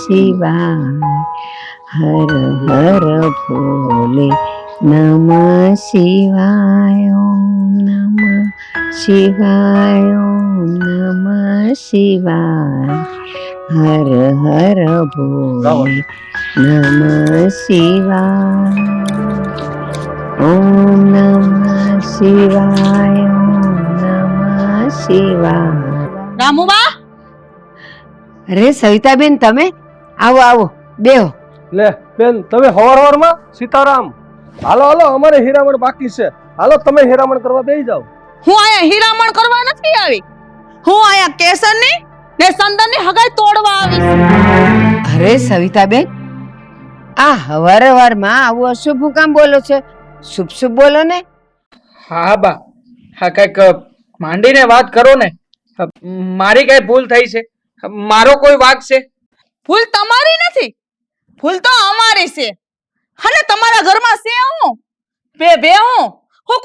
શિવાય. હર હર ભોલે નમઃ શિવાય. ઓમ નમઃ શિવાય. ઓમ નમઃ શિવાય. હર હર ભોલે નમઃ શિવાય. ઓમ નમઃ શિવાય. ઓમ નમઃ શિવાય. રામુબા, અરે સવિતાબેન, તમે આવો આવો, બેહો. લે બેન, તમે હવારમાં સીતારામ. હાલો હાલો, અમારે હીરામણ બાકી છે. હાલો તમે હીરામણ કરવા બેસી જાઓ. હું આયા હીરામણ કરવા નથી આવી. હું આયા કેસરની ને સંદનની હગાઈ તોડવા આવી છું. અરે સવિતાબેન, આ હવારમાં આવું અશુભ કામ બોલો છે? શુભ શુભ બોલો ને. હા બા, હા કઈક માંડીને વાત કરો ને. મારી કઈ ભૂલ થઈ છે? મારો કોઈ વાંક છે? ભૂલ તમારી નથી, ભૂલ તો અમારી છે. અને તમારા ઘરમાં છે હું બે બે હું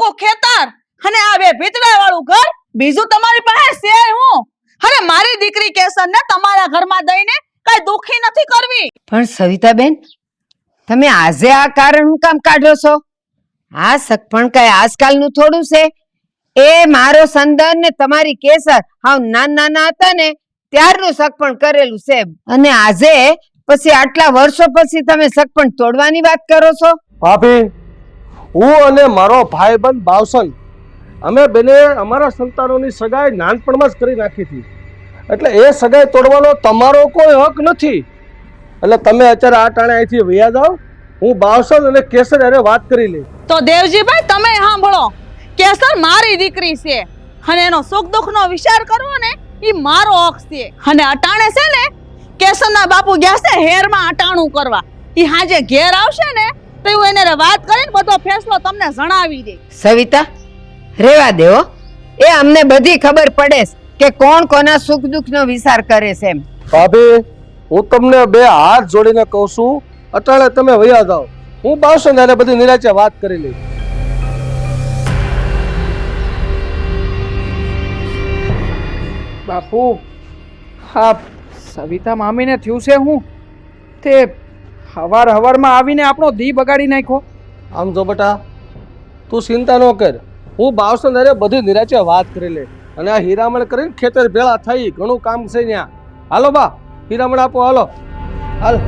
કો ખેતર અને આ બે ભીતડા વાળું ઘર, બીજું તમારી પાસે છે હું. અને મારી દીકરી કેસરને તમારા ઘરમાં દઈને કઈ દુખી નથી કરવી. પણ સવિતાબેન, તમે આજે આ કારણ હું કામ કાઢો છો? આ સગપણ કઈ આજકાલનું થોડું છે? એ મારો સંદન ને તમારી કેસર હાવ નાના હતા ને ત્યારનું સગપણ કરેલું છે, અને આજે પછી આટલા વર્ષો પછી તમે સગપણ તોડવાની વાત કરો છો? ભાભી, હું અને મારો ભાઈબંધ બાવસન, અમે બેને અમારા સંતાનોની સગાઈ નાનપણમાં જ કરી નાખી હતી. એટલે એ સગાઈ તોડવાનો તમારો કોઈ હક નથી. એટલે તમે અત્યારે આ ટાણે અહીંથી વયા જાઓ. હું બાવસન અને કેસર અરે વાત કરી લઈ. તો દેવજીભાઈ, તમે સાંભળો. કેસર મારી દીકરી છે અને એનો સુખ દુઃખનો વિચાર કરવો ને ઈ મારો હક છે. અને અટાણે છે ને કેસરના બાપુ ગયા છે હેરમાં અટાણું કરવા. ઈ હાજે ઘેર આવશે ને તો હું એને વાત કરીને બધો ફેસલો તમને જણાવી દે. સવિતા, રેવા દેવો. એ અમને બધી ખબર પડે કે કોણ કોના સુખ દુઃખનો વિચાર કરે છે એમ. ભાભી, હું તમને બે હાથ જોડીને કહું છું, અટાણે તમે વયા જાઓ. હું બાવસન અરે બધી નિરાચે વાત કરી લઈ. બાપુ, હા સવિતા મામીને થયું છે હું? તે હવારમાં આવીને આપણો દી બગાડી નાખ્યો. આમ જો બેટા, તું ચિંતા ન કર. હું બાવસન અરે બધી નિરાચે વાત કરી લે. અને આ હીરામણ કરીને ખેતર ભેળા થઈ ઘણું કામ છે ત્યાં. હાલો બા, હીરામણ આપો. હાલો હાલ.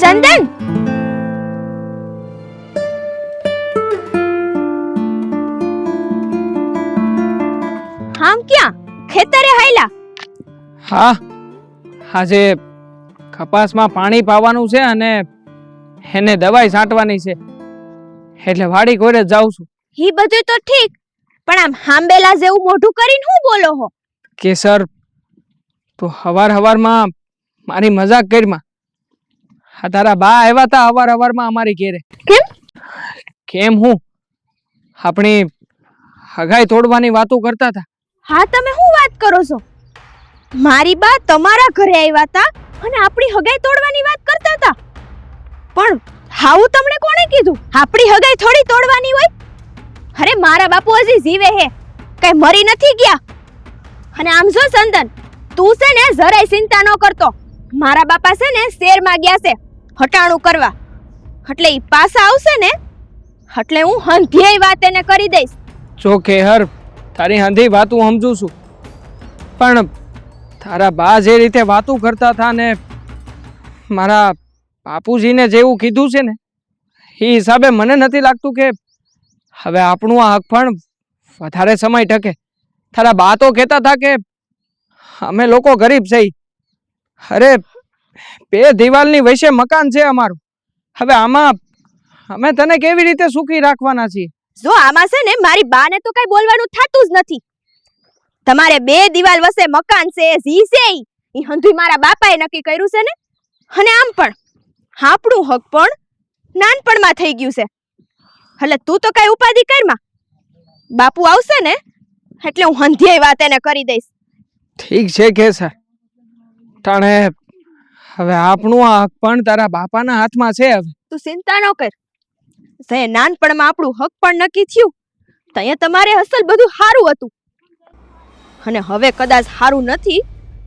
ચંદન, હામ ક્યાં? ખેતરે હાયલા? હા, આજે કપાસમાં પાણી પાવાનું છે અને એને દવાઈ છાંટવાની છે, એટલે વાડી કોરે જાઉં છું. ઈ બધું તો ઠીક, પણ આમ હાંબેલા જેવું મોઢું કરીને હું બોલો હો? કેસર, તું હવારમાં મારી મજાક કરીમાં. આ તારા બા આવ્યા હતા હવારમાં અમારી ઘેરે. કેમ? કેમ હું? આપણી હગાઈ તોડવાની વાતો કરતા હતા. હા, તમે શું વાત કરો છો? મારી બા તમારા ઘરે આવ્યા હતા અને આપણી હગાઈ તોડવાની વાત કરતા હતા. પણ હાવું તમને કોણે કીધું? આપણી હગાઈ થોડી તોડવાની હોય? અરે મારા બાપુ હજી જીવે હે, કઈ મરી નથી ગયા. અને આમ જો સંદન, તું છે ને જરાય ચિંતા ન કરતો. મારા બાપા છે ને શેરમાં ગયા છે હટાણું કરવા, એટલે ઈ પાછા આવશે ને એટલે હું હંધ્યેય વાત એને કરી દઈશ. જો કેહર, તારી હંધી વાતું સમજુ છું, પણ તારા બા જે રીતે વાતું કરતા હતા ને મારા બાપુજીને જેવું કીધું છે ને એ હિસાબે મને નથી લાગતું કે હવે આપણું આ હક પણ વધારે સમય ટકે. તારા બા તો કહેતા હતા કે અમે લોકો ગરીબ છીએ. અરે, બે દિવાલની વચ્ચે મકાન છે અમારું. હવે આમાં અમે તને કેવી રીતે સુખી રાખવાના છીએ? જો આમાં છે ને મારી બાને તો કઈ બોલવાનું થાતું જ નથી. તમારે બે દિવાલ વચ્ચે મકાન છે, જી છે ઈ હંધુય મારા બાપાએ નક્કી કર્યું છે ને. અને આમ પણ આપણું હક પણ નાનપણમાં થઈ ગયું છે. એટલે તું તો કઈ ઉપાધિ કરમાં. બાપુ આવશે ને એટલે હું હંધ્યેય વાત એને કરી દઈશ. ઠીક છે કે સર, તાણે હવે આપણું આ હક પણ તારા બાપાના હાથમાં છે. હવે તું ચિંતા ન કર. સે નાનપણમાં આપણું હક પણ નક્કી થયું ત્યાં તમારે અસલ બધું સારું હતું અને હવે કદાચ સારું નથી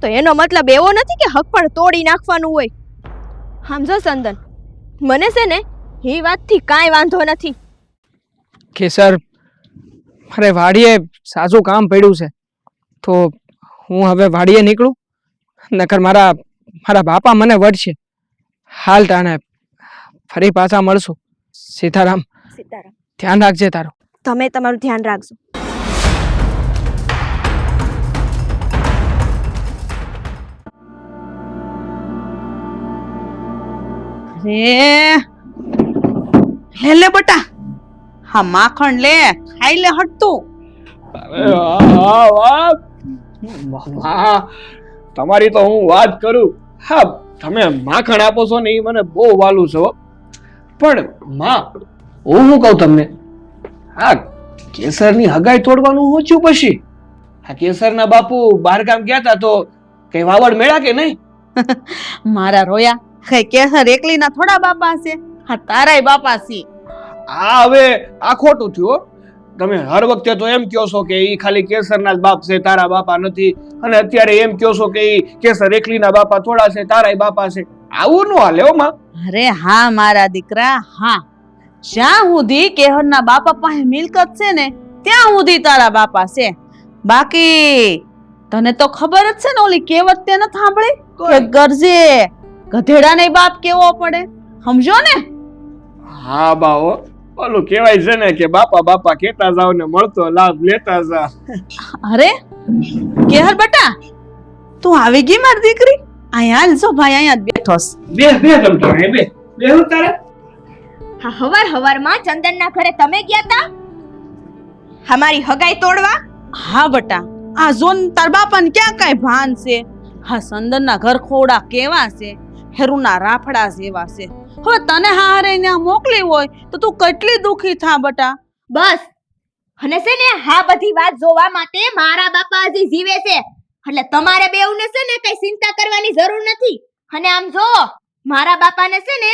તો એનો મતલબ એવો નથી કે હક પણ તોડી નાખવાનું હોય. સમજો સંદન, મને છે ને એ વાતથી કાંઈ વાંધો નથી. કેસર, મારે વાડીએ સાચું કામ પડ્યું છે તો હું હવે વાડીએ નીકળું, નકર મારા બાપા મને વળશે. હાલ ટાણે ફરી પાછા મળશું. સીતારામ, સીતારામ. ધ્યાન રાખજે તારું. તમે તમારું ધ્યાન રાખજો. લે લે બટા, હા માખણ લે, ખાઈ લે હટતું. તમારી તો હું વાત કરું. હા, તમે માખણ આપો છો ને એ મને બહુ વાલું છે હો. પણ માં, હું શું કહું તમને, હા કેસરની હગાઈ તોડવાનું હું છું પછી? આ કેસરના બાપુ બહારગામ ગયા હતા તો કઈ વાવડ મેળા કે નહીં? મારા રોયા, કઈ કેસર એકલીના થોડા બાપા છે, હા તારાય બાપા છે. આ હવે આ ખોટું થયું હો. તમે હર વખતે તો એમ કહો છો કે ઈ ખાલી કેસરના જ બાપ છે, તારા બાપા નથી, અને અત્યારે એમ કહો છો કે ઈ કેસર એકલીના બાપા થોડા છે, તારાય બાપા છે. આવું ન હાલે હો માં. અરે હા મારા દીકરા, હા, જ્યાં સુધી કેહરના બાપા પાસે મિલકત છે ને ત્યાં સુધી તારા બાપા છે. બાકી તને તો ખબર જ છે ને, ઓલી કહેવત તે ન સાંભળી કે ગરજે ગધેડાને બાપ કેવો પડે, સમજો ને? હા બાઓ, ઓલું કહેવાય છે ને કે બાપા બાપા કહેતા જાવ ને મળતો લાભ લેતા જાવ. અરે કેહર બેટા, તું આવી ગઈ મારી દીકરી? અહીંયા હાલ જો ભાઈ, અહીંયા જ બેઠો છે. બે તમતા બે હું તારે. હા, હવારમાં ચંદનના ઘરે તમે ગયા તા અમારી હગાઈ તોડવા? હા બટા, આ જોન તાર બાપાને ક્યાં કાંઈ ભાન છે? હા, સંદનના ઘર ખોડા કેવા છે, હેરુના રાફડા જેવા છે. હવે તને હારે ત્યાં મોકલી હોય તો તું કેટલી દુખી થા બટા. બસ, અને છે ને હા બધી વાત જોવા માટે મારા બાપા હજી જીવે છે, એટલે તમારે બેઉને છે ને કઈ ચિંતા કરવાની જરૂર નથી. અને આમ જો મારા બાપાને છે ને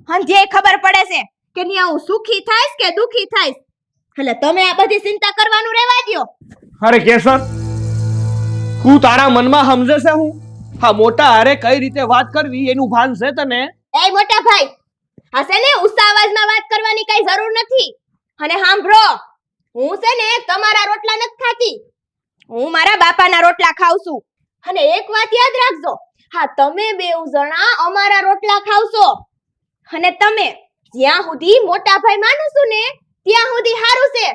હંજે ખબર પડે છે કે ની હું સુખી થાઈશ કે દુખી થાઈશ, એટલે તમે આ બધી ચિંતા કરવાનું રહેવા દ્યો. અરે કેસર, હું તારા મનમાં સમજે છે હું? હા, મોટા હારે કઈ રીતે વાત કરવી એનું ભાન છે તને? એ મોટા ભાઈ, આ છે ને ઉસ્સા અવાજમાં વાત કરવાની કઈ જરૂર નથી. અને સાંભળો, હું છે ને તમારા રોટલા નથી ખાતી, હું મારા બાપાના રોટલા ખાઉં છું. અને એક વાત યાદ રાખજો, હા તમે બેઉ જણા અમારા રોટલા ખાવશો, અને તમે જ્યાં સુધી મોટા ભાઈ માનું છું ને ત્યાં સુધી સારું છે.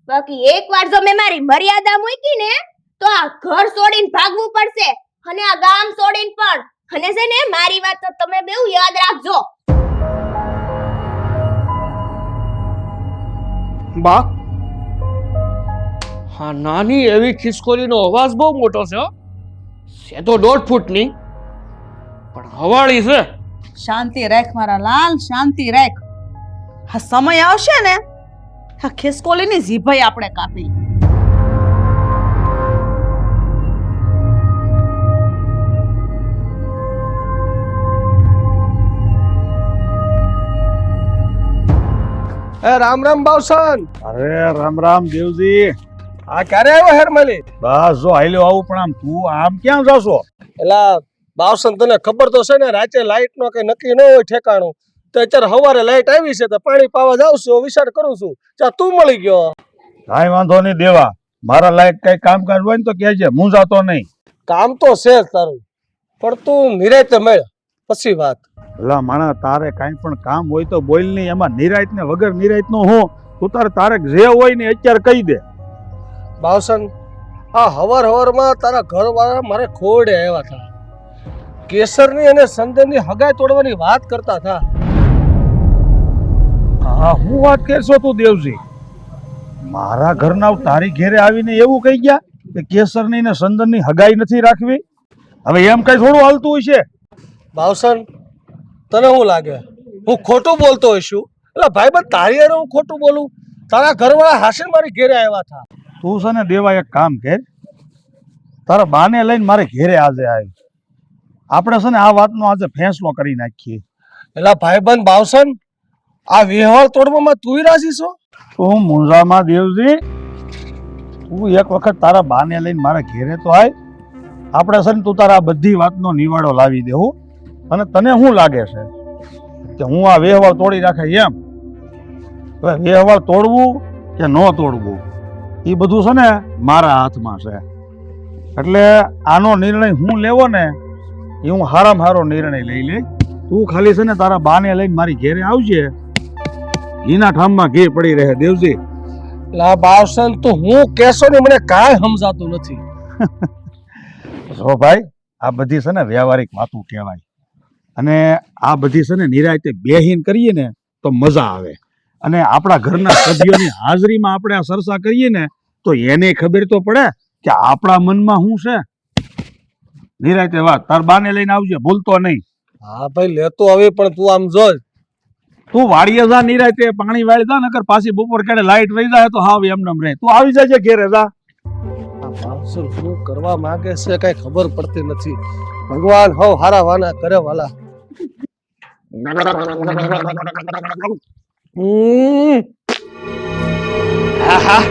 બાકી એકવાર જો મેં મારી મર્યાદા મૂકી ને તો આ ઘર છોડીને ભાગવું પડશે, અને આ ગામ છોડીને પણ. અને છે ને મારી વાત તો તમે બેઉ યાદ રાખજો. બા, હા નાની એવી ખિસકોલીનો અવાજ બહુ મોટો છે હો. છે તો 1.5 ફૂટની, પણ હવાળી છે. શાંતિ રાખ મારા લાલ, શાંતિ રાખ. હા, સમય આવશે ને આ ખિસકોલીની જીભય આપણે કાપી. એ રામ રામ બાવસન. અરે રામ રામ દેવજી. આ ક્યારે આવ્યો હેરમલી? બસ જો હાલ્યો આવું, પણ આમ તું આમ ક્યાં જાશો? એલા બાવસન, તને ખબર તો છે ને રાતે લાઈટ નો કઈ નક્કી ન હોય ઠેકાણું. તો અત્યારે સવારે લાઈટ આવી છે તો પાણી પાવા જાઉં છું, વિચાર કરું છું. ચા તું મળી ગયો. કાંઈ વાંધો નહીં દેવા, મારા લાયક કઈ કામકાજ હોય ને તો કહેજે, હું જાતો નહીં. કામ તો છે જ તારું, પણ તું નિરાતે મેળ પછી વાત. એલા માણા, તારે કાંઈ પણ કામ હોય તો બોલ નહીં, એમાં નિરાયત ને વગર નિરાયત નો હું. તું તારે જે હોય ને અત્યારે કહી દે. બાવસન, આ હવારમાં તારા ઘરવાળા મારે ખોડે આવ્યા હતા. કેસરની અને સંદનની હગાઈ તોડવાની વાત કરતા હતા. હા, હું વાત કરશો તું દેવજી? મારા ઘરના તારી ઘેરે આવીને એવું કહી ગયા કે કેસરની ને સંદનની હગાઈ નથી રાખવી? હવે એમ કઈ થોડું હાલતું હોય છે? બાવસન, તને શું લાગે હું ખોટું બોલતો હોઈશું? એટલે ભાઈબંધ તારી હારે હું ખોટું બોલું? તારા ઘરવાળા હાસીને મારી ઘેરે આવ્યા હતા. તું છે ને દેવા એક કામ કર, તારા બાને લઈને મારે ઘેરે આજે આવી, આપણે છે ને આ વાતનો આજે ફેંસલો કરી નાખીએ. એટલે ભાઈબંધ બાવસન, આ વ્યવહાર તોડવામાં તુંય રાજી છો? તું મુંજામાં દેવજી, તું એક વખત તારા બાને લઈને મારા ઘેરે તો આય. આપણે છે ને તું તારા આ બધી વાતનો નિવાડો લાવી દેવું. અને તને શું લાગે છે કે હું આ વ્યવહાર તોડી રાખે એમ? હવે વ્યવહાર તોડવું કે ન તોડવું એ બધું છે ને મારા હાથમાં છે. એટલે આનો નિર્ણય હું લેવો ને એ હું હારામાં હારો નિર્ણય લઈ લઈ. તું ખાલી છે ને તારા બાને લઈને મારી ઘેરે આવજે. ઘીના ઠામમાં ઘી પડી રહે દેવજી. એટલે આ બાવસન તો હું કેશો ને મને કાંઈ સમજાતું નથી. જો ભાઈ, આ બધી છે ને વ્યવહારિક વાતો કહેવાય. અને આ બધી છે ને નિરાયતે બેહીન કરીએ ને તો મજા આવે. અને આપણા ઘરના સભ્યોની હાજરીમાં આપણે આ ચર્ચા કરીએ ને તો એને ખબર તો પડે કે આપણા મનમાં શું છે. નિરાયતે વાત તાર બાને લઈને આવજે, ભૂલતો નહીં. હા ભાઈ લેતો હવે, પણ તું આમ જો તું વાડીએ જા, નિરાયતે પાણી વાળી જા, નકર પાછી બપોર કાઢે લાઈટ વહી જાય તો હાવ એમનેમ રહે. તું આવી જજે ઘેરે જા. આ બાવસન શું કરવા માંગે છે કઈ ખબર પડતી નથી. ભગવાન હવ હારા વાના કરે વાલા. આહા.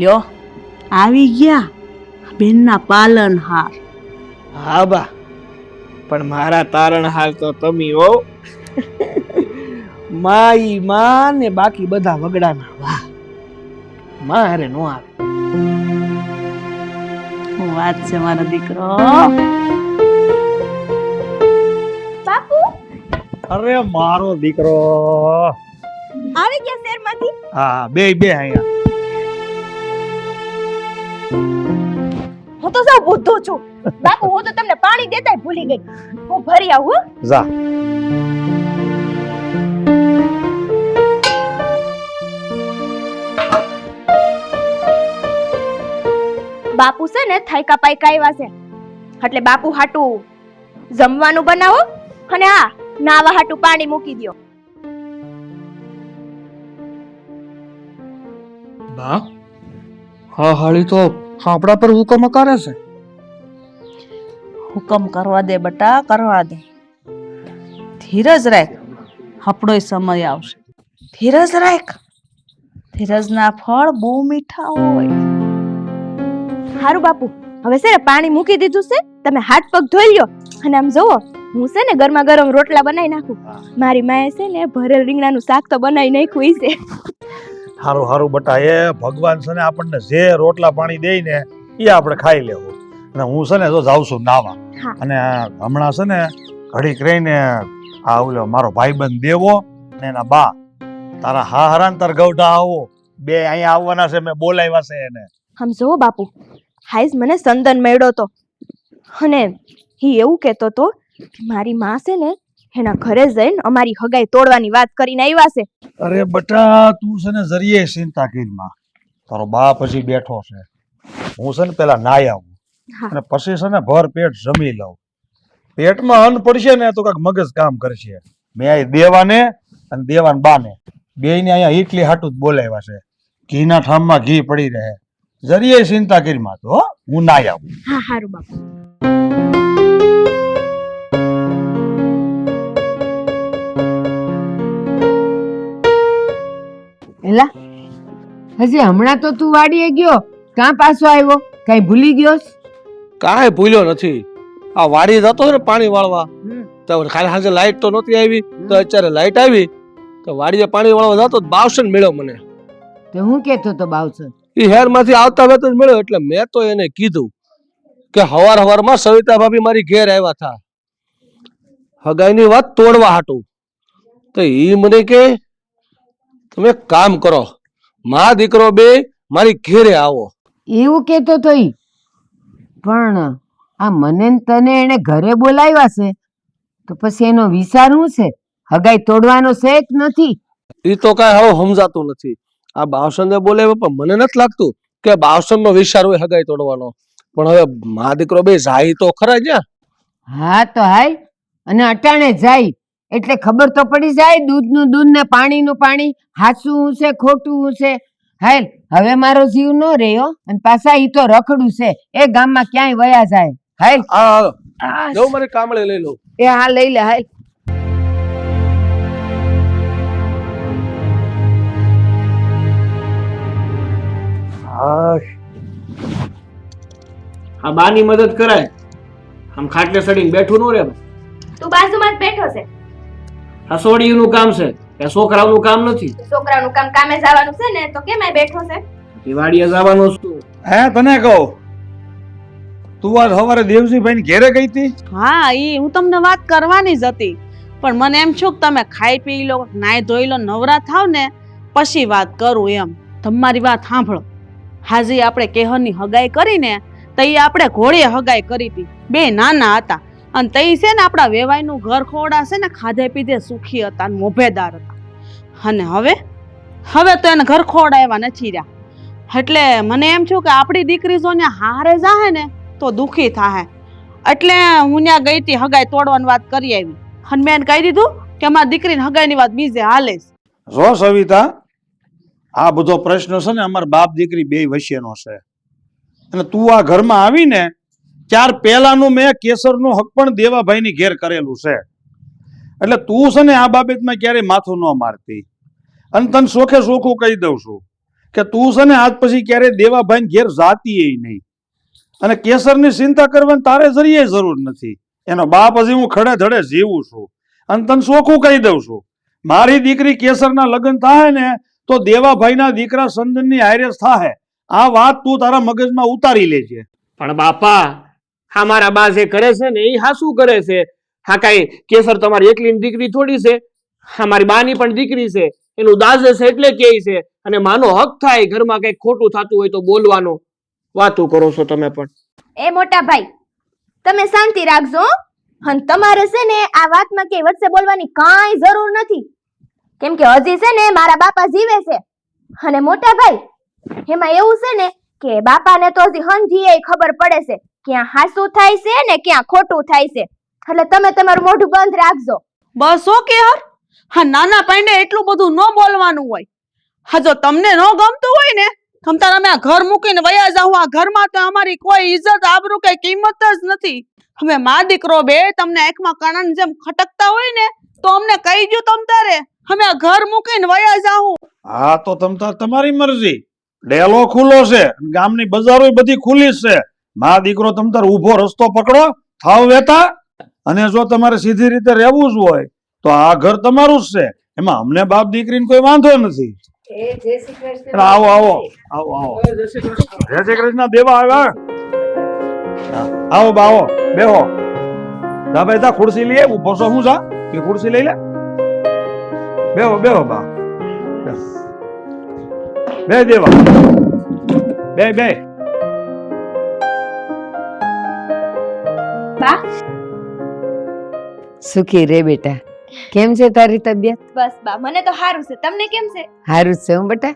લ્યો આવી ગયા બેનના પાલનહાર. હા બા, પણ મારા તારણહાર તો તમે હો. માઈ માં ને બાકી બધા વગડાના વાહ. માં હારે નો આવે. શું વાત છે મારો દીકરો. બાપુ અરે મારો દીકરો. આવી ગયા શહેરમાંથી. હા, બે અહીંયા. હું તો સૌ બુદ્ધુ છું. બાપુ હું તો તમને પાણી દેતાય ભૂલી ગઈ. હું ભરી આવું હો. જા. બાપુ છે ને થાયકા પાયકા આવ્યા છે, એટલે બાપુ હાટું જમવાનું બનાવો અને હા નાવા હાટું પાણી મૂકી દ્યો. બા, હા હાળી તો આપણા પર હુકમ કરે છે. હુકમ કરવા દે બટા, કરવા દે. ધીરજ રાખ, આપણોય સમય આવશે. ધીરજ રાખ. ધીરજના ફળ બહુ મીઠા હોય. હારું બાપુ, હવે છે ને પાણી મૂકી દીધું છે, તમે હાથ પગ ધોઈ લ્યો. અને આમ જોવો, હું છે ને ગરમા ગરમ રોટલા બનાવી નાખું. મારી માએ છે ને ભરેલ રીંગણાનું શાક તો બનાવી નાખ્યું છે. હારું હારું બટા, એ ભગવાન છે ને આપણને જે રોટલા પાણી દે ને એ આપણે ખાઈ લેવું. અને હું છે ને જો જાઉં છું નાવા. હા. અને હમણાં છે ને ઘડીક રહીને આ ઓલો મારો ભાઈબંધ દેવો અને એના બા તારા હારાંતર ગૌઢા આવો બે અહીંયા આવવાના છે, મેં બોલાવ્યા છે એને. આમ જોવો બાપુ, હાઈસ મને સંદન મળ્યો તો, અને ઈ એવું કહેતો તો કે મારી માં છે ને એના ઘરે જઈને અમારી હગાઈ તોડવાની વાત કરીને આવ્યા છે. અરે બટા, તું છે ને જરીએ ચિંતા કરીમાં. તારો બા પછી બેઠો છે. હું છે ને પેલા નાઈ આવું હા. અને પછી છે ને ભર પેટ જમી લઉં. પેટમાં અન્ન પડશે ને તો કાંઈક મગજ કામ કરશે. મેં આ દેવાને અને દેવાન બાને બેયને અહીંયા ઈટલી હાટું જ બોલાવ્યા છે. ઘીના ઠામમાં ઘી પડી રહે. જરીએ ચિંતા કરીમાં તો હો, હું નાઈ આવું. હા હારું બાપુ. એલા હજી હમણાં તો તું વાડીએ ગયો, કાં પાછો આવ્યો? કઈ ભૂલી ગયો? કાંઈ ભૂલ્યો નથી. આ વાડી જતો ને પાણી વાળવા, તો ખાલી સાંજે લાઈટ તો નહોતી આવી, તો અત્યારે લાઈટ આવી તો વાડીએ પાણી વાળવા જતો બાવસન મળ્યો મને. તો હું કેતો તો બાવસન એ હેરમાંથી આવતા વેત જ મળ્યો. એટલે મેં તો એને કીધું કે હવારમાં સવિતા ભાભી મારી ઘેર આવ્યા હતા હગાઈની વાત તોડવા હાટું. તો ઈ મને કે તમે એક કામ કરો, માં દીકરો બે મારી ઘેરે આવો. એવું કેતો તો ઈ. પણ આ મને ને તને એને ઘરે બોલાવ્યા છે તો પછી એનો વિચાર શું છે? હગાઈ તોડવાનો છે કે નથી? ઈ તો કાંઈ હવે સમજાતું નથી. આ બાવસનને બોલાવ્યો પણ મને નથી લાગતું કે બાવસનનો વિચાર હોય હગાઈ તોડવાનો. પણ હવે માં દીકરો બે જાય તો ખરા જ્યાં. હા તો હાય, અને અટાણે જાય એટલે ખબર તો પડી જાય. દૂધનું દૂધ ને પાણીનું પાણી, હાચું છે ખોટું છે. હાલ હવે મારો જીવ ન રહ્યો અને પાછા ઈ તો રખડું છે એ ગામમાં ક્યાંય વયા જાય. હાલ હા લઉં મારે કામળે લઈ લઉં. એ હા લઈ લે હાલ. આ બાની મદદ કરાય, આમ ખાટલે સડીને બેઠું ન રે. તું બાજુમાં જ બેઠો છે. હસોડીનું કામ છે કે છોકરાઓનું કામ નથી. છોકરાનું કામ કામે જવાનું છે ને તો કેમ બેઠો છે? દિવાળીએ જવાનું છું. હે તને કહું, તું આજ સવારે દેવજીભાઈ ની ઘેરે ગઈ હતી? હા ઈ હું તમને વાત કરવાની જ હતી, પણ મને એમ છું કે તમે ખાઈ પી લો, નાઈ ધોઈ લો, નવરા થાવ ને પછી વાત કરું એમ. તમારી વાત સાંભળો, હાજી આપણે કેહરની હગાઈ કરીને તઈ આપણે ઘોડીએ હગાઈ કરી હતી. બે નાના હતા અને તઈ છે ને આપણા વેવાઈનું ઘર ખોડા છે ને ખાધે પીધે સુખી હતા ને મોભેદાર હતા. અને હવે તો એને ઘર ખોડા એવા નથી રહ્યા. એટલે મને એમ છું કે આપણી દીકરી જો ને હારે જાહે ને તો દુખી થાહે. એટલે હું ત્યાં ગઈ હતી હગાઈ તોડવાની વાત કરી આવી અને મેં એને કહી દીધું કે અમારી દીકરીની હગાઈની વાત બીજે હાલે છે. જો સવિતા, આ બધો પ્રશ્ન છે ને અમારા બાપ દીકરી બે વચ્ચેનો છે. અને તું આ ઘરમાં આવીને ત્યાર પહેલાનું મેં કેસરનો હક પણ દેવાભાઈની ઘેર કરેલું છે. એટલે તું છે ને આ બાબતમાં ક્યારેય માથું ન મારતી. અને તને સોખે સોખું કહી દઉં છું કે તું છે ને આજ પછી ક્યારેય દેવાભાઈ ઘેર જાતી નહીં. અને કેસરની ચિંતા કરવાની તારે જરીએ જરૂર નથી. એનો બાપ હજી હું ખડે ધડે જીવું છું. અને તને સોખું કહી દઉં છું, મારી દીકરી કેસરના લગ્ન થાય ને તો દેવાભાઈના દીકરા સંદનની હારે થાય. આ વાત તું તારા મગજમાં ઉતારી લેજે. પણ બાપા, હા મારા બા જે કરે છે ને એ હા શું કરે છે? હા કઈ કેસર તમારી એકલીની દીકરી થોડી છે? હા મારી બાની પણ દીકરી છે, એનું દાજ છે એટલે કે છે. અને માનો હક થાય ઘરમાં કઈક ખોટું થતું હોય તો બોલવાનો. વાતું કરો છો તમે પણ. એ મોટા ભાઈ, તમે શાંતિ રાખજો. અને તમારે છે ને આ વાતમાં કે વચ્ચે બોલવાની કાંઈ જરૂર નથી, કેમ કે હજી છે ને મારા બાપા જીવે છે. અને મોટા ભાઈ, એમાં એવું છે ને કે બાપાને તો હજી હંધીએ ખબર પડે છે ક્યાં હાસું થાય છે ને ક્યાં ખોટું થાય છે. એટલે તમે તમારું મોઢું બંધ રાખજો. બસ ઓકે હર. હા નાના પાઈને એટલું બધું ન બોલવાનું હોય. હા જો તમને ન ગમતું હોય ને તમ તાર અમે આ ઘર મૂકીને વયા જાવ. આ ઘરમાં તો અમારી કોઈ ઇજ્જત આબરૂ કઈ કિંમત જ નથી. અમે મા દીકરો બે તમને આંખમાં કાણાની જેમ ખટકતા હોય ને તો અમને કહી દો તમ તારે, અમે આ ઘર મૂકીને વયા જાવ. હા તો તમારી મરજી. ડેલો ખુલ્લો છે, ગામની બજારો બધી ખુલ્લી છે. મા દીકરો તમ તાર ઊભો રસ્તો પકડો, થાવ વેતા. અને જો તમારે સીધી રીતે રહેવું જ હોય તો આ ઘર તમારું જ છે. એમાં અમને બાપ દીકરીને કોઈ વાંધો નથી. આવો આવો આવો આવો. જય શ્રી કૃષ્ણ. દેવા આવ્યા. આવો બા આવો, બેહો. જા ભાઈ જા, ખુરશી લઈએ. ઉભો છો હું જા કે ખુરશી લઈ લે. બેહો બેહો બા. બે દેવા, બે બે. બા, સુખી રે બેટા. કેમ છે તારી તબિયત? બસ બા, મને તો સારું છે. તમને કેમ છે? સારું જ છે હું બેટા.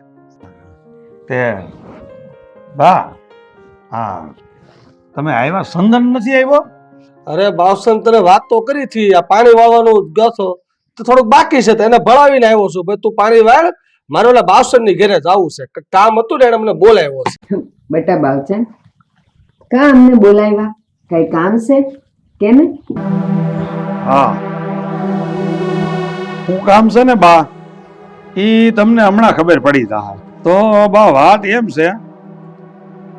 તે બા, હા તમે આવ્યા? સંદન નથી આવ્યો? અરે બાવસન તને વાત તો કરી હતી, આ પાણી વાળવાનું ગયો છો તો થોડુંક બાકી છે તો એને ભણાવીને આવ્યો છું. ભાઈ તું પાણી વાળ, મારે ઓલા બાવસન ની ઘરે જવું છે, કામ હતું ને એને મને બોલાવ્યો છે. બેટા બાવચન, કા અમને બોલાવ્યા? કઈ કામ છે કે ને? હા, શું કામ છે ને બા, ઈ તમને હમણાં ખબર પડી જાય. તો બા વાત એમ છે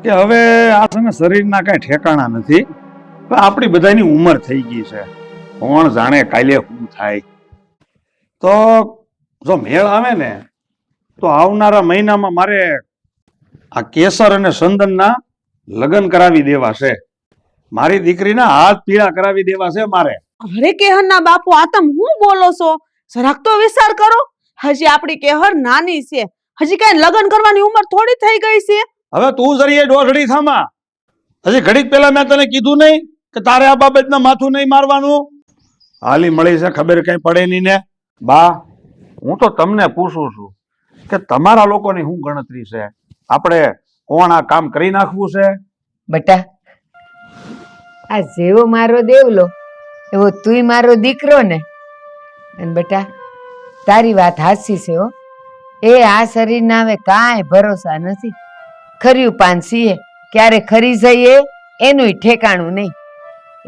કે હવે આ છે ને શરીરના કઈ ઠેકાણા નથી. આપણી બધાની ઉંમર થઈ ગઈ છે, કોણ જાણે કાલે શું થાય. તો જો મેળ આવે ને તો આવનારા મહિનામાં મારે આ કેસર અને સંદનના લગ્ન કરાવી દેવા છે. મારી દીકરીના હાથ પીળા કરાવી દેવા છે મારે. અરે કેહરના બાપુ, આ તમે હું બોલો છો? જરાક તો વિચાર કરો. હજી આપણી કેહર નાની છે, હજી કઈ લગ્ન કરવાની ઉંમર થોડી થઈ ગઈ છે. હવે તું જરીએ ડોઢડી થામા. હજી ઘડીક પહેલા મેં તને કીધું નહીં કે તારે આ બાબતના માથું નહીં મારવાનું? હાલી મળી છે, ખબર કઈ પડે નહીં ને. બા, હું તો તમને પૂછું છું કે તમારા લોકોની શું ગણતરી છે? આપણે કોણ આ કામ કરી નાખવું છે? બેટા, આ જેવો મારો દેવલો એવો તુંય મારો દીકરો ને. અને બેટા તારી વાત હાચી છે હો. એ આ શરીરના હવે કાંઈ ભરોસા નથી. ખર્યું પાન સીએ ક્યારે ખરી જઈએ એનું ઠેકાણું નહીં.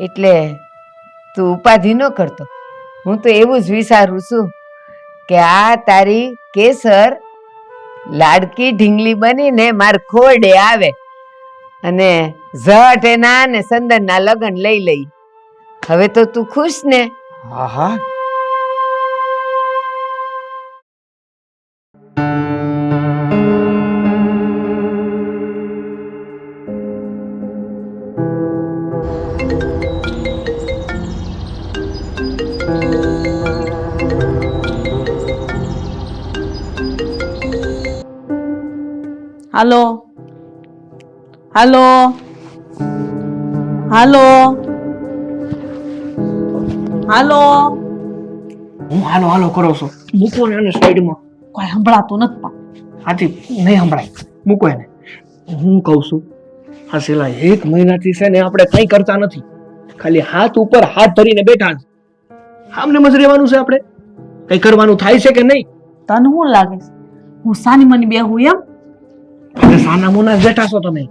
એટલે તું ઉપાધિ ન કરતો. હું તો એવું જ વિચારું છું કે આ તારી કેસર લાડકી ઢીંગલી બનીને માર ખોરડે આવે અને ઝટ એના ને સંદનના લગ્ન લઈ લઈ. હવે તો તું ખુશ ને? હા હા હાલો હાલો હાલો હાલો. હું હાલો હાલો કરો છો, મૂકો ને એને સાઈડમાં. કોઈ સંભળાતું નથી પણ. આથી નહીં સંભળાય, મૂકો એને. હું કહું છું, આ છેલ્લા 1 મહિનાથી છે ને આપણે કંઈ કરતા નથી, ખાલી હાથ ઉપર હાથ ધરીને બેઠા છે. આમને મજ રહેવાનું છે આપણે? કંઈ કરવાનું થાય છે કે નહીં? તને શું લાગે છે હું સાની મની બેહું એમ? અને સાના મુના જ બેઠા છો તમે.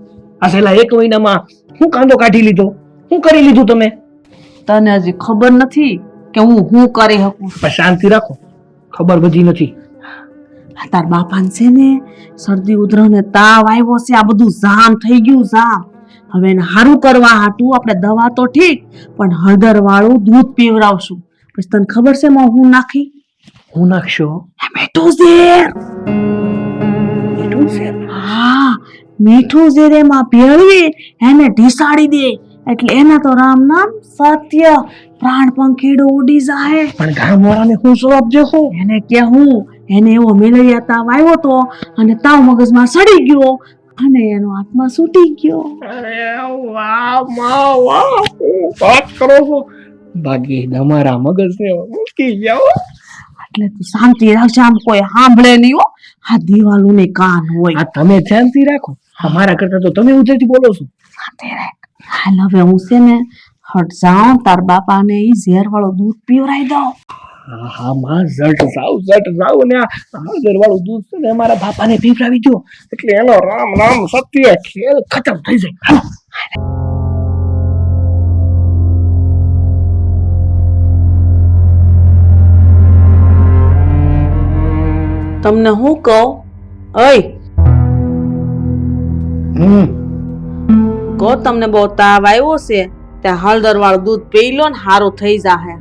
આ છેલ્લા 1 મહિનામાં શું કાંદો કાઢી લીધો, શું કરી લીધું તમે? તને હજી ખબર નથી કે હું કરી શકું. પણ શાંતિ રાખો, ખબર બધી નથી. આ તાર બાપાને છે ને શરદી ઉધરસ ને તાવ આવ્યો છે, આ બધું જામ થઈ ગયું જામ. હવે એને સારું કરવા હાટું આપણે દવા તો ઠીક પણ હળદર વાળું દૂધ પીવડાવશું. પછી તને ખબર છે માં હું નાખી? હું નાખશો? મીઠું ઝેર. હા, મીઠું ઝેર એમાં ભેળવી એને ઢીસાડી દે એટલે એના તો રામ નામ સત્ય પ્રાણ પંખીડો ઉડી જાય. પણ ગામ વાળાને હું જવાબ દેખો? એને કે હું એને એવો મેલેરિયા તાવ આવ્યો તો અને તાવ મગજમાં સડી ગયો અને એનો આત્મા છૂટી ગયો. અરે વાહ વાહ વાહ, વાત કરો છો. ભાગી તમારા મગજને મૂકી જાઓ. એટલે તું શાંતિ રાખજે, આમ કોઈ સાંભળે નહીં હો. આ દિવાલું ને કાન હોય. આ તમે શાંતિ રાખો, અમારા કરતા તો તમે ઉધેથી બોલો છો. શાંતિ રાખ. હાલ હવે હું છે ને હટ જાઉં, તાર બાપાને ઈ ઝેર વાળું દૂધ પીવરાઈ દઉં. હા હા માં, ઝટ જાવ ને આ હળદર વાળું દૂધ છે ને અમારા બાપાને પીવડાવી દો એટલે એનો રામ રામ સત્ય ખેલ ખતમ થઈ જાય. હાલો. તમને હું કહું? ઓય કહો તમને બહુ તાવ આવ્યો છે ત્યાં હળદર વાળું દૂધ પી લો ને સારું થઈ જાહે.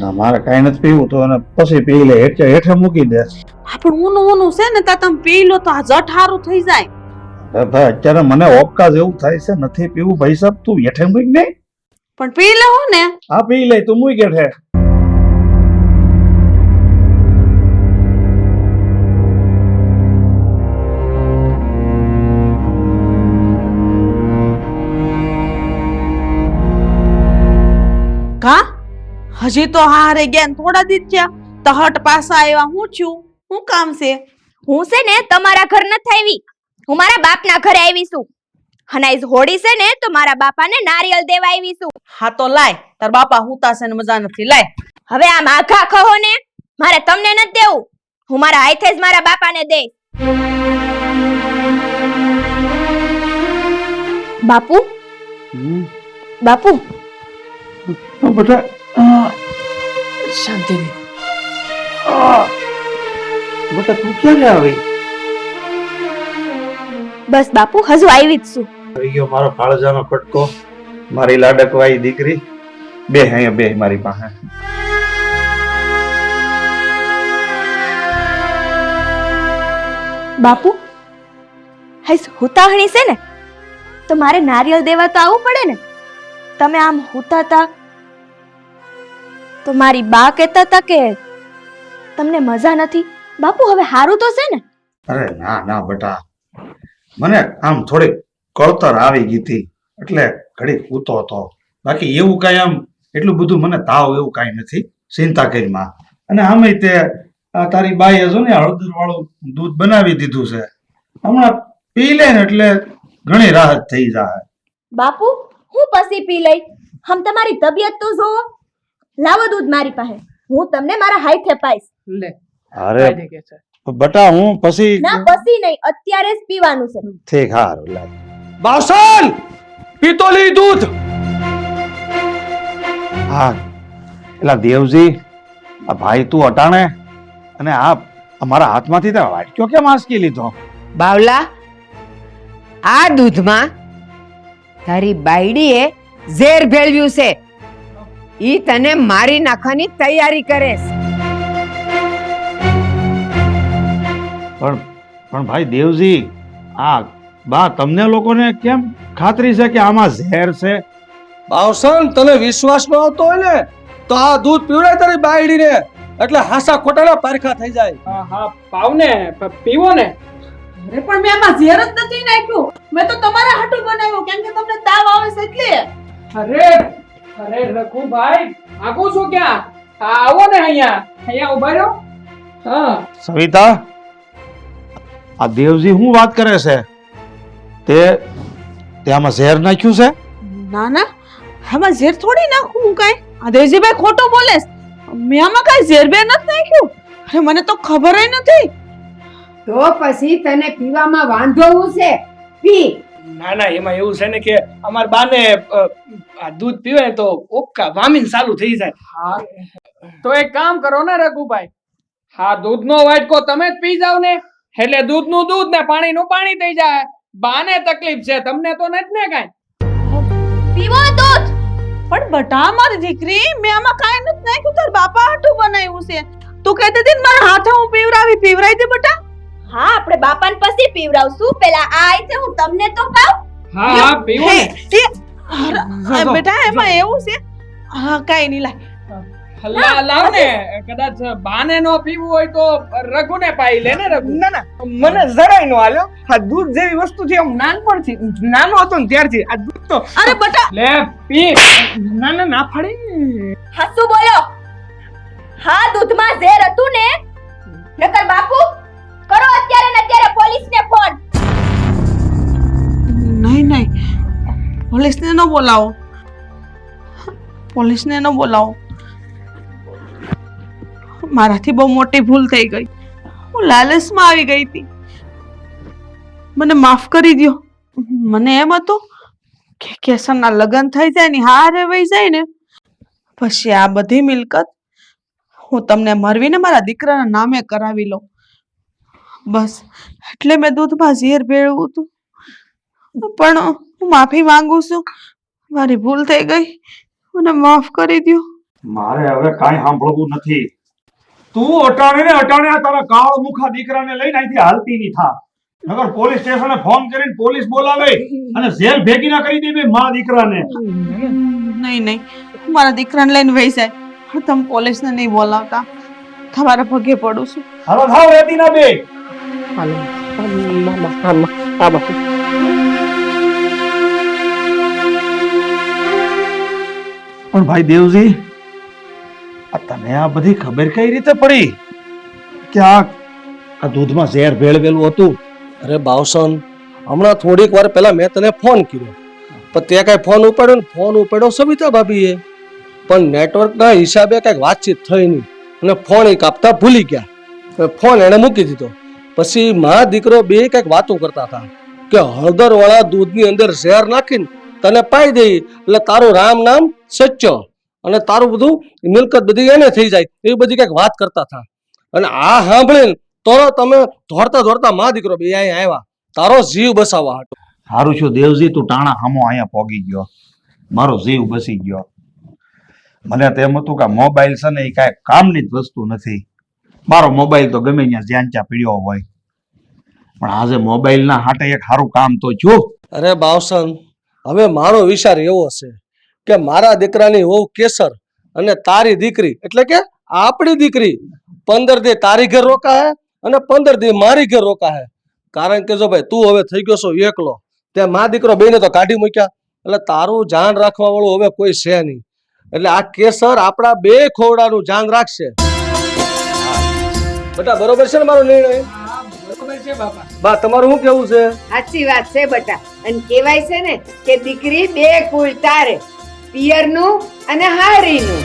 ના મારે કાંઈ નથી પીવું તો એને પછી પી લે, હેઠે મૂકી દે. પણ ઊનું છે ને તા તમે પી લો તો આ જટ સારું થઈ જાય. ભાઈ અત્યારે મને ઓપકા જેવું થાય છે, નથી પીવું. ભાઈ સાહેબ તું હેઠે મૂક ને. પણ પી લે હું ને. હા પી લે, તું મૂક હેઠે. કા હજી તો હારે ગયા ને થોડા દિવસ થયા તહટ પાસા આવ્યા. હું છું, હું કામ છે? હું છે ને તમારા ઘર નથી આવી, હું મારા બાપના ઘરે આવી છું. અને આજ હોળી છે ને તો મારા બાપાને નારિયેળ દેવા આવી છું. હા તો લાય, તાર બાપા હુતા છે ને મજા નથી, લાય. હવે આમ આઘા કહો ને, મારે તમને નથી દેવું, હું મારા હાથે જ મારા બાપાને દઈશ. બાપુ બાપુ બેટા શાંતિ રહી. બેટા તું ક્યારે આવી? બસ બાપુ હજુ આવી જ છું. થઈ ગયો મારો કાળજાનો ફટકો, મારી લાડકવાઈ દીકરી. બે અહીંયા બે મારી પાસે. બાપુ હૈસ હુતાહણી છે ને તો મારે નારિયેળ દેવા તો આવવું પડે ને. તમે આમ હુતાતા તો મારી બા કહેતા હતા કે તમને મજા નથી. બાપુ હવે હારું તો છે ને? અરે ના ના બેટા, મને આમ થોડી કળતર આવી ગઈ હતી એટલે ઘડી ઉતો હતો. બાકી એવું કઈ આમ એટલું બધું મને તાવ એવું કઈ નથી, ચિંતા કરી માં. અને આમે તે તારી બાઈ હજુ ને હળદર વાળું દૂધ બનાવી દીધું છે, હમણાં પી લે ને એટલે ઘણી રાહત થઈ જાય. બાપુ હું પછી પી લઈ, હમ તમારી તબિયત તો જોવો. લાવો દૂધ મારી પાસે, હું તમને મારા હાથે પાઈશ. લે અરે બટા હું પછી ના પછી નહીં, અત્યારે જ પીવાનું છે. ઠીક હારું લાય. બાવસન પિત્તોલી દૂધ. હા એલા દેવજી, આ ભાઈ તું અટાણે અને આ અમારા હાથમાંથી તો વાટક્યો કેમ આંસકી લીધો? બાવલા, આ દૂધમાં તારી બાયડીએ ઝેર ભેળવ્યું છે. ઈ તને મારી નાખવાની તૈયારી કરે છે. પણ ભાઈ દેવજી, આ બા તમને લોકોને કેમ ખાતરી છે કે આમાં ઝેર છે? બાવસન તને વિશ્વાસ ન આવતો હોય ને તો આ દૂધ પીવડાય તારી બાયડીને, એટલે હાસા ખોટાના પારખા થઈ જાય. હા પાવને પીવો ને. અરે પણ મેં આમાં ઝેર જ નથી નાખ્યું. મેં તો તમારા હાટું બનાવ્યું કેમ કે તમને તાવ આવે છે એટલે. અરે રઘુભાઈ, આગો છો ક્યાં? આવો ને અહીંયા ઉભા રહો. હા સવિતા, આ દેવજી શું વાત કરે છે? તે આમાં ઝેર નાખ્યું છે? ના ના, આમાં ઝેર થોડી નાખું હું કાંઈ. આ દેવજીભાઈ ખોટું બોલે છે. મેં આમાં કાંઈ ઝેર બેર નથી નાખ્યું. અરે મને તો ખબર ય નથી. તો પછી તને પીવામાં વાંધો શું છે? પી. ના ના, એમાં એવું છે ને કે અમાર બાને આ દૂધ પીવે તો ઓક્કા વામીન ચાલુ થઈ જાય. હા તો એક કામ કરો ને રઘુભાઈ, હા દૂધનો વાટકો તમે જ પી જાવ ને, એટલે દૂધનું દૂધ ને પાણીનું પાણી થઈ જાય. બાને તકલીફ છે, તમને તો નથી ને કાંઈ. પીવો દૂધ. પણ બટા મારી દીકરી, મેં આમાં કાંઈ નથી નાખ્યું. તાર બાપા હાટું બનાવ્યું છે. તું કહેતી હતી ને મારા હાથે હું પીવરાવી દે બટા. હા, આપણે બાપાને પછી પીવડાવશું. પેલા આ આઈ છે, હું તમને તો પાવ. હા પીવો ને. બેટા એમાં એવું છે. હા કાંઈ નહીં લાય. લાવ ને, કદાચ બાને નો પીવું હોય તો રઘુને પાઈ લે ને રઘુ. ના ના, મને જરાય નો આલ્યો. આ દૂધ જેવી વસ્તુ છે, હું નાનપણથી નાનો હતો ને ત્યારથી આ દૂધ તો. અરે બટા, લે પી. ના ના, ના ફાડી. હાસુ બોલો. હા, દૂધમાં ઝેર હતું ને? નકર બાપુ કરો અત્યારે ને અત્યારે પોલીસને ફોન. નહીં પોલીસને ન બોલાવો. પોલીસને ન બોલાવો. મારાથી બહુ મોટી ભૂલ થઈ ગઈ. હું લાલચમાં આવી ગઈ હતી. મને માફ કરી દ્યો. મને એમ હતું કે કેસરના લગ્ન થઈ જાય ને હારે વહી જાય ને પછી આ બધી મિલકત હું તમને મરવીને મારા દીકરાના નામે કરાવી લઉં. બસ એટલે મેં દૂધમાં ઝેર ભેળવ્યું હતું. પણ હું માફી માંગુ છું. મારી ભૂલ થઈ ગઈ. મને માફ કરી દ્યો. મારે હવે કાંઈ સાંભળવું નથી. તું અટાણે આ તારા કાળ મુખા દીકરાને લઈને અહીંથી હાલતી નહીં થા. નગર પોલીસ સ્ટેશને ફોન કરીને પોલીસ બોલાવે અને જેલ ભેગી ના કરી દે બે માં દીકરાને. નહીં હું મારા દીકરાને લઈને વહી જાય. પણ તમે પોલીસને નહીં બોલાવતા. તમારા પગે પડું છું. હાલો થાવ રહેતી ના બે. પણ ભાઈ દેવજી, આ તને આ બધી ખબર કઈ રીતે પડી કે આ દૂધમાં ઝેર ભેળવેલું હતું? અરે બાવસન, હમણાં થોડીક વાર પહેલા મેં તને ફોન કર્યો, પણ તે કઈ ફોન ઉપાડ્યો ને ફોન ઉપાડ્યો સવિતા ભાભીએ, પણ નેટવર્કના હિસાબે કઈક વાતચીત થઈ નહીં અને ફોન એ કાપતા ભૂલી ગયા. ફોન એને મૂકી દીધો. પછી મા દીકરો બે કઈક વાતો કરતા હતા કે હળદર વાળા દૂધની અંદર ઝેર નાખીને તને પાઈ દઈ એટલે તારું રામ નામ સચ્ચો અને તારું બધું મિલકત બધી એને થઈ જાય, એવી બધી કઈક વાત કરતા હતા. અને આ સાંભળીને તો તમે દોડતા મા દીકરો બે અહીંયા આવ્યા તારો જીવ બસાવવા હાટુ. સારું છું દેવજી, તું ટાણા હામો અહીંયા પોગી ગયો, મારો જીવ બસી ગયો. મને તેમ હતું કે મોબાઈલ છે ને એ કાંઈ કામની જ વસ્તુ નથી. મારો મોબાઈલ તો ગમે ત્યાં જ્યાં ત્યાં પીડ્યો હોય, પણ આજે મોબાઈલના હાટે એક સારું કામ તો જો. અરે બાવસન, હવે મારો વિચાર એવો છે કે મારા દીકરાની વહુ કેસર અને તારી દીકરી એટલે કે આપણી દીકરી 15 દી તારી ઘર રોકાય અને 15 દી મારી ઘર રોકાય. કારણ કે જો ભાઈ તું હવે થઈ ગયો છો એકલો, ત્યાં મા દીકરો બેને તો કાઢી મૂક્યા, એટલે તારું જાન રાખવા વાળું હવે કોઈ છે નહીં. એટલે આ કેસર આપણા બે ખોવડાનું જાન રાખશે. બેટા બરોબર છે ને મારો નિર્ણય? બરોબર છે બાપા. બા તમારું શું કેવું છે? સાચી વાત છે બટા. અને કહેવાય છે ને કે દીકરી બે કુલ તારે, પિયરનું અને હારીનું.